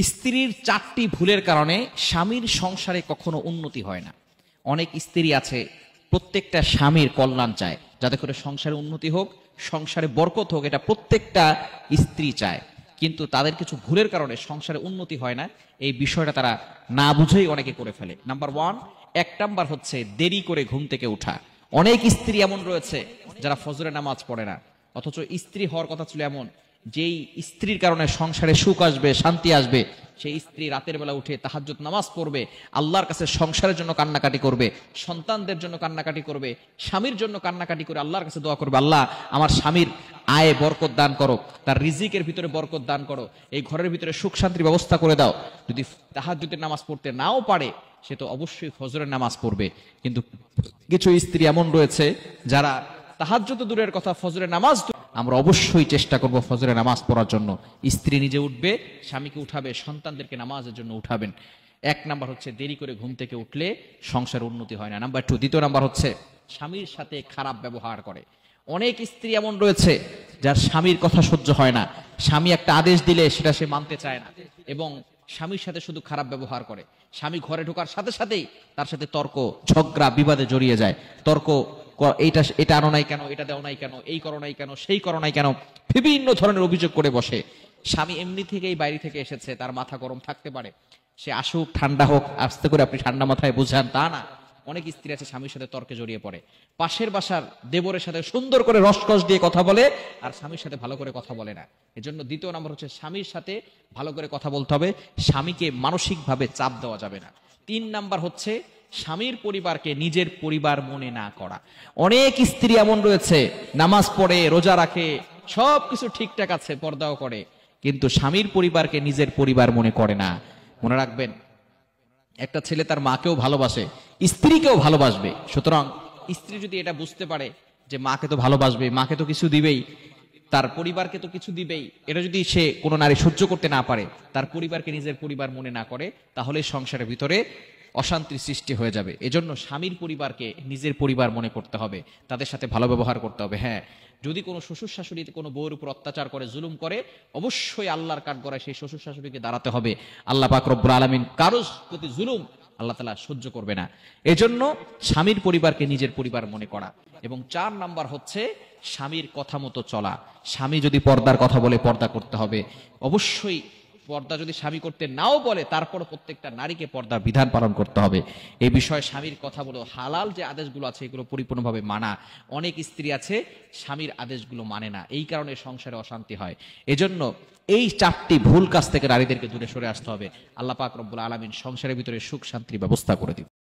স্ত্রীর 4টি ভুলের কারণে স্বামীর সংসারে কখনো উন্নতি হয় না। অনেক স্ত্রী আছে প্রত্যেকটা স্বামীর কল্যাণ চায়, যাতে করে সংসারে উন্নতি হোক, সংসারে বরকত হোক, এটা প্রত্যেকটা স্ত্রী চায়। কিন্তু তাদের কিছু ভুলের কারণে সংসারে উন্নতি হয় না। এই বিষয়টা তারা না বুঝেই অনেকে করে ফেলে। নাম্বার 1 নাম্বার হচ্ছে দেরি করে ঘুম থেকে ওঠা। অনেক স্ত্রী এমন রয়েছে যারা ফজরের নামাজ পড়ে না, অথচ স্ত্রী হওয়ার কথা ছিল এমন যেই স্ত্রীর কারণে সংসারে সুখ আসবে, শান্তি আসবে, সেই স্ত্রী রাতের বেলা উঠে তাহাজ্জুদ নামাজ পড়বে, আল্লাহর কাছে সংসারের জন্য কান্নাকাটি করবে, সন্তানদের জন্য কান্নাকাটি করবে, স্বামীর জন্য কান্নাকাটি করে আল্লাহর কাছে দোয়া করবে, আল্লাহ আমার স্বামীর আয়ে বরকত দান করো, তার রিজিকের ভিতরে বরকত দান করো, এই ঘরের ভিতরে সুখ শান্তির ব্যবস্থা করে দাও। যদি তাহাজ্জুদের নামাজ পড়তে নাও পারে, সে তো অবশ্যই ফজরের নামাজ পড়বে। কিন্তু কিছু স্ত্রী এমন রয়েছে যারা তাহাজ্জুদ দূরের কথা, ফজরের নামাজ। আমরা অবশ্যই চেষ্টা করব ফজরের নামাজ পড়ার জন্য। স্ত্রী নিজে উঠবে, স্বামীকে উঠাবে, সন্তানদেরকে নামাজের জন্য উঠাবেন। 1 নাম্বার হচ্ছে দেরি করে ঘুম থেকে উঠলে সংসার উন্নতি হয় না। নাম্বার 2, দ্বিতীয় নাম্বার হচ্ছে স্বামীর সাথে খারাপ ব্যবহার করে। অনেক স্ত্রী এমন রয়েছে যার স্বামীর কথা সহ্য হয় না, স্বামী একটা আদেশ দিলে সেটা সে মানতে চায় না, এবং স্বামীর সাথে শুধু খারাপ ব্যবহার করে। স্বামী ঘরে ঢোকার সাথে সাথেই তার সাথে তর্ক, ঝগড়া, বিবাদে জড়িয়ে যায়। তর্ক, এটা আনো নাই কেন, এটা দেও নাই কেন, এই করো নাই কেন, সেই করো নাই কেন, বিভিন্ন ধরনের অভিযোগ করে বসে। স্বামী এমনি থেকেই বাইরে থেকে এসেছে, তার মাথা গরম থাকতে পারে, সে আসুক ঠান্ডা হোক, আস্তে করে আপনি ঠান্ডা মাথায় বোঝান, তা না। অনেক স্ত্রী আছে স্বামীর সাথে তর্কে জড়িয়ে পড়ে, পাশের বাসার দেবরের সাথে সুন্দর করে রসকস দিয়ে কথা বলে, আর স্বামীর সাথে ভালো করে কথা বলে না। এজন্য দ্বিতীয় নম্বর হচ্ছে স্বামীর সাথে ভালো করে কথা বলতে হবে, স্বামীকে মানসিকভাবে চাপ দেওয়া যাবে না। 3 নাম্বার হচ্ছে স্বামীর পরিবারকে নিজের পরিবার মনে না করা। অনেক স্ত্রী এমন রয়েছে নামাজ পড়ে, রোজা রাখে, সবকিছু ঠিকঠাক আছে, পর্দাও করে, কিন্তু স্বামীর পরিবারকে নিজের পরিবার মনে করে না। মনে রাখবেন, একটা ছেলে তার মাকেও ভালোবাসে, স্ত্রীকেও ভালোবাসবে। সুতরাং স্ত্রী যদি এটা বুঝতে পারে যে মাকে তো ভালোবাসবে, মাকে তো কিছু দিবেই, তার পরিবারকে তো কিছু দিবেই, এটা যদি সে কোনো নারী সহ্য করতে না পারে, তার পরিবারকে নিজের পরিবার মনে না করে, তাহলে সংসারের ভিতরে অশান্তির সৃষ্টি হয়ে যাবে। এজন্য স্বামীর পরিবারকে নিজের পরিবার মনে করতে হবে, তাদের সাথে ভালো ব্যবহার করতে হবে। হ্যাঁ, যদি কোনো শ্বশুর শাশুড়ি কোনো বউর উপর অত্যাচার করে, জুলুম করে, অবশ্যই আল্লাহর কাঠগড়ায় সেই শ্বশুর শাশুড়িকে দাঁড়াতে হবে। আল্লাহ পাক রব্বুল আলামিন কারো প্রতি জুলুম আল্লাহ তাআলা সহ্য করবে না। এজন্য স্বামীর পরিবারকে নিজের পরিবার মনে করা। এবং 4 নাম্বার হচ্ছে স্বামীর কথা মতো চলা। স্বামী যদি পর্দার কথা বলে, পর্দা করতে হবে। অবশ্যই পর্দা যদি স্বামী করতে নাও বলে, তারপর প্রত্যেকটা নারীকে পর্দার বিধান পালন করতে হবে। এই বিষয়ে স্বামীর কথা বলো, হালাল যে আদেশগুলো আছে এগুলো পরিপূর্ণভাবে মানা। অনেক স্ত্রী আছে স্বামীর আদেশগুলো মানে না, এই কারণে সংসারে অশান্তি হয়। এজন্য এই 4টি ভুল কাজ থেকে নারীদেরকে দূরে সরে আসতে হবে। আল্লাহ পাক রব্বুল আলামিন সংসারের ভিতরে সুখ শান্তির ব্যবস্থা করে দিবেন।